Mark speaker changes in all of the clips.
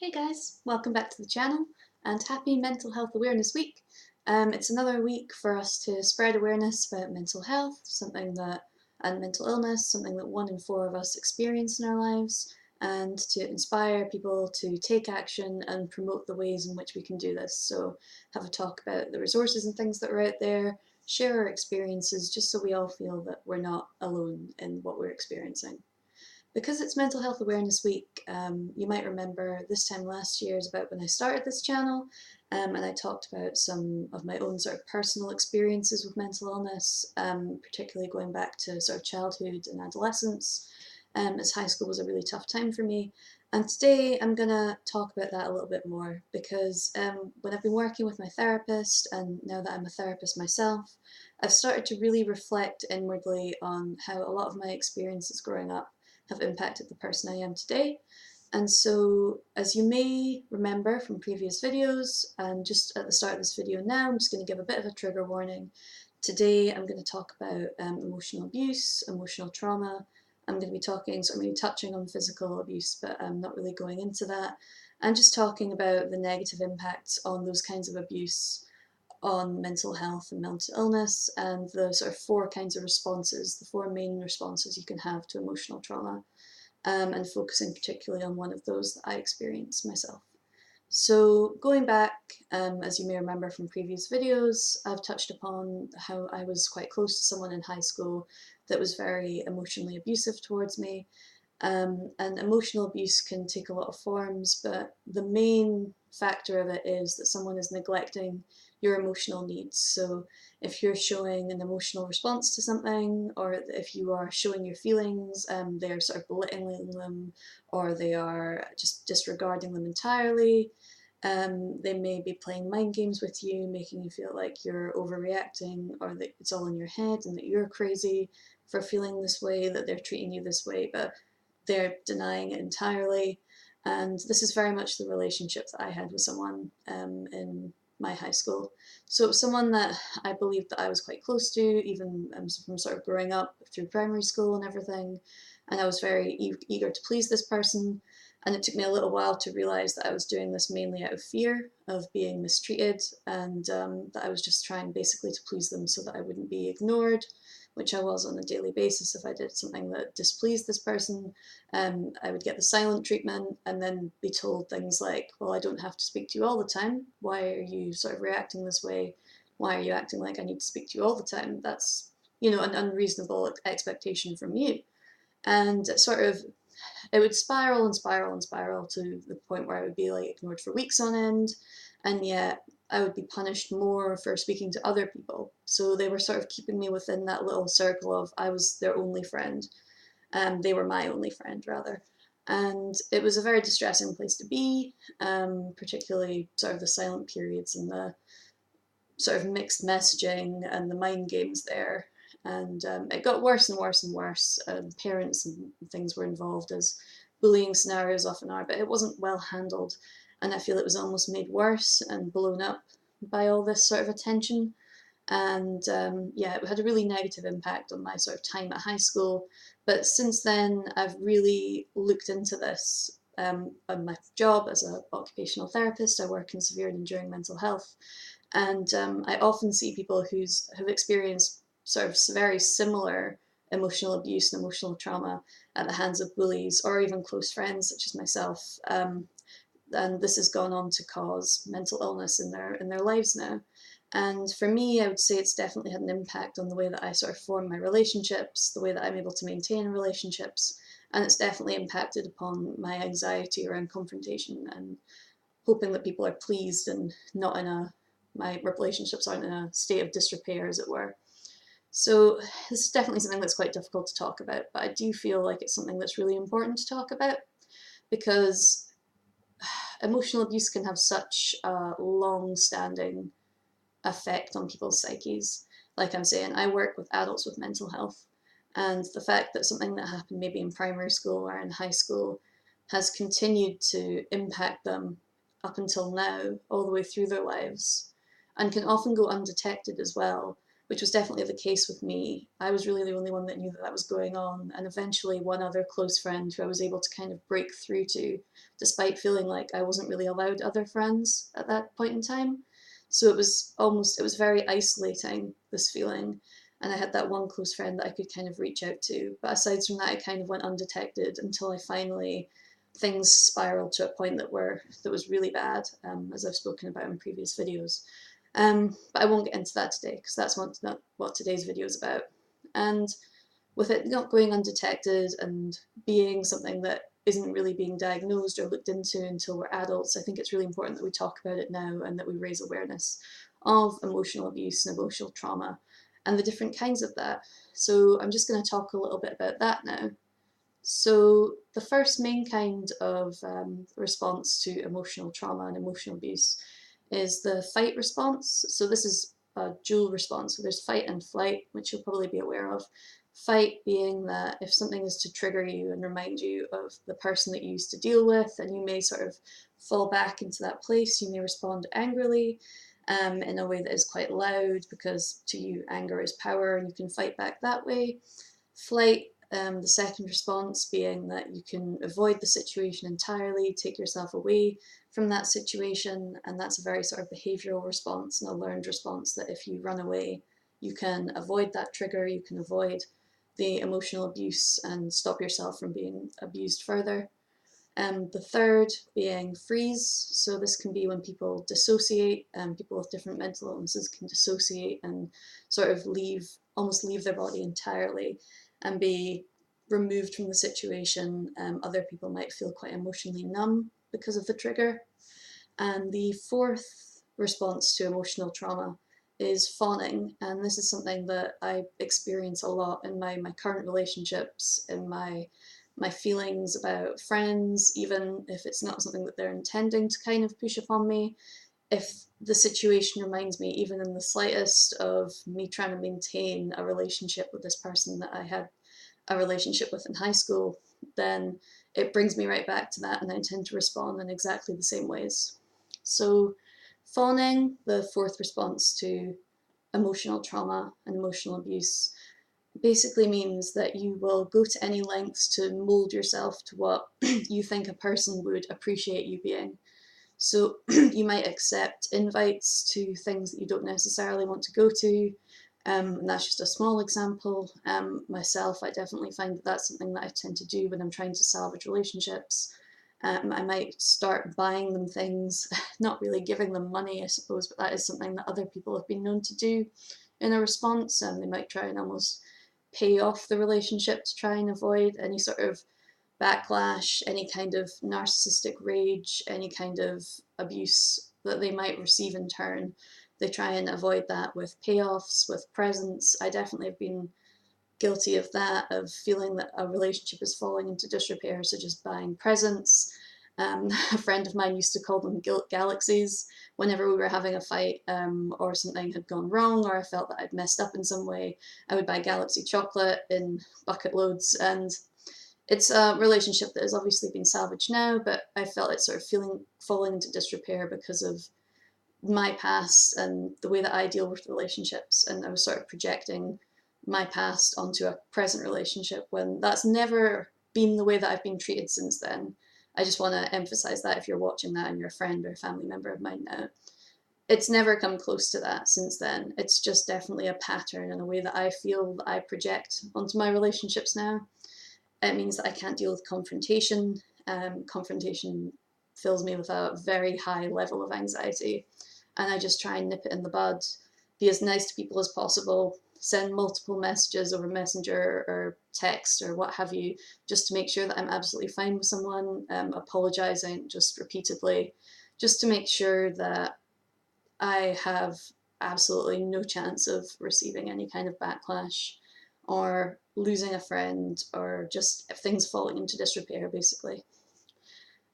Speaker 1: Hey guys, welcome back to the channel and happy Mental Health Awareness Week. It's another week for us to spread awareness about mental health, and mental illness, something that 1 in 4 of us experience in our lives, and to inspire people to take action and promote the ways in which we can do this. So have a talk about the resources and things that are out there, share our experiences just so we all feel that we're not alone in what we're experiencing. Because it's Mental Health Awareness Week, you might remember this time last year is about when I started this channel, and I talked about some of my own sort of personal experiences with mental illness, particularly going back to sort of childhood and adolescence, as high school was a really tough time for me. And today I'm going to talk about that a little bit more because when I've been working with my therapist, and now that I'm a therapist myself, I've started to really reflect inwardly on how a lot of my experiences growing up have impacted the person I am today. And so, as you may remember from previous videos, and just at the start of this video now, I'm just going to give a bit of a trigger warning. Today I'm going to talk about emotional abuse, emotional trauma. I'm going to be talking, so I'm going to be touching on physical abuse, but I'm not really going into that. And just talking about the negative impacts on those kinds of abuse on mental health and mental illness, and the sort of 4 kinds of responses, the 4 main responses you can have to emotional trauma, and focusing particularly on one of those that I experienced myself. So going back, as you may remember from previous videos, I've touched upon how I was quite close to someone in high school that was very emotionally abusive towards me. And emotional abuse can take a lot of forms, but the main factor of it is that someone is neglecting your emotional needs. So if you're showing an emotional response to something, or if you are showing your feelings, they're sort of belittling them, or they are just disregarding them entirely. They may be playing mind games with you, making you feel like you're overreacting, or that it's all in your head and that you're crazy for feeling this way, that they're treating you this way, but they're denying it entirely. And this is very much the relationship that I had with someone in my high school. So it was someone that I believed that I was quite close to, even from sort of growing up through primary school and everything. And I was very eager to please this person. And it took me a little while to realize that I was doing this mainly out of fear of being mistreated, and that I was just trying basically to please them so that I wouldn't be ignored, which I was on a daily basis. If I did something that displeased this person, I would get the silent treatment and then be told things like, well, I don't have to speak to you all the time. Why are you sort of reacting this way? Why are you acting like I need to speak to you all the time? That's, an unreasonable expectation from you. And it would spiral and spiral and spiral to the point where I would be like ignored for weeks on end, and yet I would be punished more for speaking to other people. So they were sort of keeping me within that little circle of I was their only friend. They were my only friend, rather. And it was a very distressing place to be, particularly sort of the silent periods and the sort of mixed messaging and the mind games there. And it got worse and worse and worse. Parents and things were involved, as bullying scenarios often are, but it wasn't well handled. And I feel it was almost made worse and blown up by all this sort of attention. And yeah, it had a really negative impact on my sort of time at high school. But since then, I've really looked into this. On my job as an occupational therapist, I work in severe and enduring mental health, and I often see people who have experienced sort of very similar emotional abuse and emotional trauma at the hands of bullies or even close friends such as myself. And this has gone on to cause mental illness in their lives now. And for me, I would say it's definitely had an impact on the way that I sort of form my relationships, the way that I'm able to maintain relationships, and it's definitely impacted upon my anxiety around confrontation and hoping that people are pleased and not in a my relationships aren't in a state of disrepair, as it were. So this is definitely something that's quite difficult to talk about, but I do feel like it's something that's really important to talk about because emotional abuse can have such a long-standing effect on people's psyches. Like I'm saying, I work with adults with mental health, and the fact that something that happened maybe in primary school or in high school has continued to impact them up until now, all the way through their lives, and can often go undetected as well, which was definitely the case with me. I was really the only one that knew that that was going on, and eventually one other close friend who I was able to kind of break through to, despite feeling like I wasn't really allowed other friends at that point in time. So it was very isolating, this feeling. And I had that one close friend that I could kind of reach out to. But aside from that, I kind of went undetected until I finally, things spiraled to a point that was really bad, as I've spoken about in previous videos. But I won't get into that today because that's not what today's video is about. And with it not going undetected and being something that isn't really being diagnosed or looked into until we're adults, I think it's really important that we talk about it now and that we raise awareness of emotional abuse and emotional trauma and the different kinds of that. So I'm just going to talk a little bit about that now. So the first main kind of response to emotional trauma and emotional abuse is the fight response. So this is a dual response. So there's fight and flight, which you'll probably be aware of. Fight being that if something is to trigger you and remind you of the person that you used to deal with, and you may sort of fall back into that place, you may respond angrily in a way that is quite loud, because to you anger is power and you can fight back that way. Flight, the second response being that you can avoid the situation entirely, take yourself away from that situation, and that's a very sort of behavioural response and a learned response, that if you run away, you can avoid that trigger, you can avoid the emotional abuse and stop yourself from being abused further. The third being freeze. So this can be when people dissociate, people with different mental illnesses can dissociate and sort of almost leave their body entirely and be removed from the situation. Other people might feel quite emotionally numb because of the trigger. And the fourth response to emotional trauma is fawning, and this is something that I experience a lot in my current relationships, in my feelings about friends, even if it's not something that they're intending to kind of push upon me. If the situation reminds me, even in the slightest, of me trying to maintain a relationship with this person that I had a relationship with in high school, then it brings me right back to that, and I tend to respond in exactly the same ways. So fawning, the fourth response to emotional trauma and emotional abuse, basically means that you will go to any lengths to mold yourself to what you think a person would appreciate you being. So you might accept invites to things that you don't necessarily want to go to. And that's just a small example. Myself, I definitely find that that's something that I tend to do when I'm trying to salvage relationships. I might start buying them things, not really giving them money, I suppose, but that is something that other people have been known to do in a response. They might try and almost pay off the relationship to try and avoid any sort of backlash, any kind of narcissistic rage, any kind of abuse that they might receive in turn. They try and avoid that with payoffs, with presents. I definitely have been guilty of that, of feeling that a relationship is falling into disrepair, so just buying presents. A friend of mine used to call them guilt galaxies. Whenever we were having a fight, or something had gone wrong, or I felt that I'd messed up in some way, I would buy Galaxy chocolate in bucket loads. And it's a relationship that has obviously been salvaged now, but I felt it sort of falling into disrepair because of my past and the way that I deal with relationships, and I was sort of projecting my past onto a present relationship when that's never been the way that I've been treated since then. I just want to emphasize that if you're watching that and you're a friend or a family member of mine now, it's never come close to that since then. It's just definitely a pattern and a way that I feel that I project onto my relationships now. It means that I can't deal with confrontation. Confrontation fills me with a very high level of anxiety, and I just try and nip it in the bud, be as nice to people as possible, send multiple messages over Messenger or text or what have you, just to make sure that I'm absolutely fine with someone, apologising just repeatedly, just to make sure that I have absolutely no chance of receiving any kind of backlash or losing a friend or just things falling into disrepair, basically.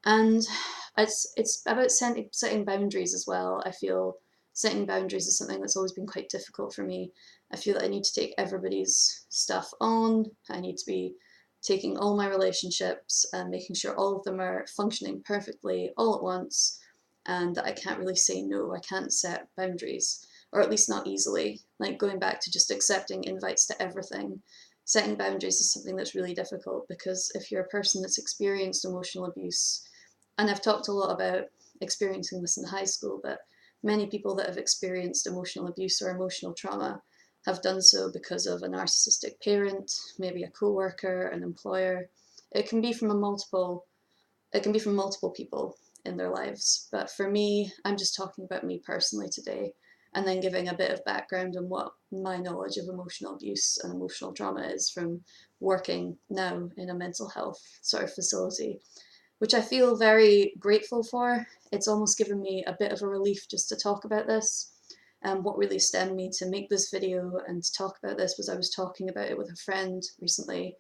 Speaker 1: And it's about setting boundaries as well. I feel setting boundaries is something that's always been quite difficult for me. I feel that I need to take everybody's stuff on. I need to be taking all my relationships and making sure all of them are functioning perfectly all at once, and that I can't really say no. I can't set boundaries. or at least not easily. Like going back to just accepting invites to everything. Setting boundaries is something that's really difficult, because if you're a person that's experienced emotional abuse, and I've talked a lot about experiencing this in high school, but many people that have experienced emotional abuse or emotional trauma have done so because of a narcissistic parent, maybe a co-worker, an employer. It can be from multiple people in their lives. But for me, I'm just talking about me personally today, and then giving a bit of background on what my knowledge of emotional abuse and emotional trauma is from working now in a mental health sort of facility, which I feel very grateful for. It's almost given me a bit of a relief just to talk about this. What really stemmed me to make this video and to talk about this was I was talking about it with a friend recently,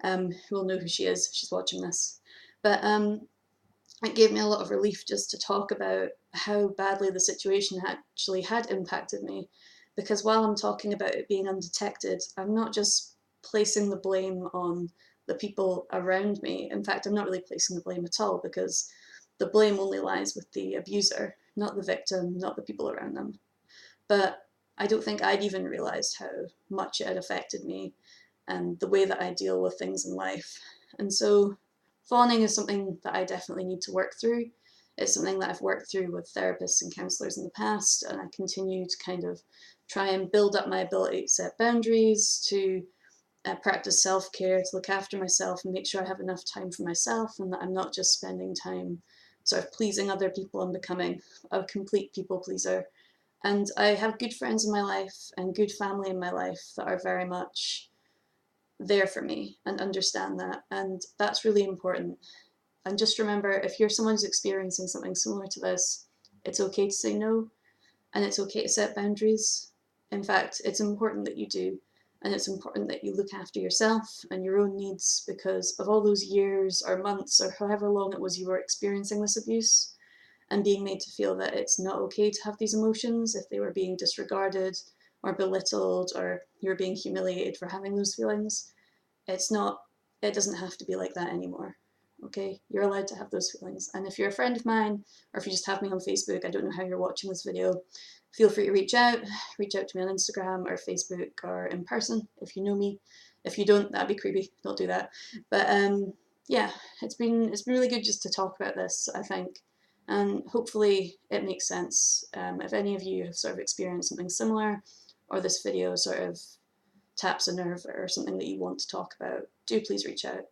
Speaker 1: who will know who she is if she's watching this. But it gave me a lot of relief just to talk about how badly the situation actually had impacted me. Because while I'm talking about it being undetected, I'm not just placing the blame on the people around me. In fact, I'm not really placing the blame at all, because the blame only lies with the abuser, not the victim, not the people around them. But I don't think I'd even realised how much it had affected me and the way that I deal with things in life. And so fawning is something that I definitely need to work through. It's something that I've worked through with therapists and counsellors in the past, and I continue to kind of try and build up my ability to set boundaries, to practice self-care, to look after myself and make sure I have enough time for myself, and that I'm not just spending time sort of pleasing other people and becoming a complete people pleaser. And I have good friends in my life and good family in my life that are very much there for me and understand that. And that's really important. And just remember, if you're someone who's experiencing something similar to this, it's okay to say no, and it's okay to set boundaries. In fact, it's important that you do. And it's important that you look after yourself and your own needs, because of all those years or months or however long it was you were experiencing this abuse, and being made to feel that it's not okay to have these emotions if they were being disregarded or belittled, or you were being humiliated for having those feelings. It's not, it doesn't have to be like that anymore. Okay, you're allowed to have those feelings. And if you're a friend of mine, or if you just have me on Facebook, I don't know how you're watching this video, feel free to reach out to me on Instagram or Facebook or in person if you know me. If you don't, that'd be creepy, don't do that. But yeah, it's been really good just to talk about this, I think, and hopefully it makes sense. If any of you have sort of experienced something similar, or this video sort of taps a nerve or something that you want to talk about, do please reach out.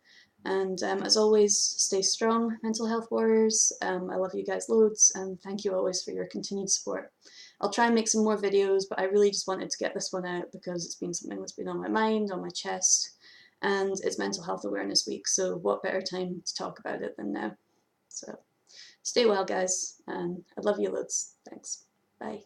Speaker 1: And as always, stay strong, mental health warriors. I love you guys loads, and thank you always for your continued support. I'll try and make some more videos, but I really just wanted to get this one out because it's been something that's been on my mind, on my chest, and it's Mental Health Awareness Week, so what better time to talk about it than now. So stay well, guys, and I love you loads. Thanks. Bye.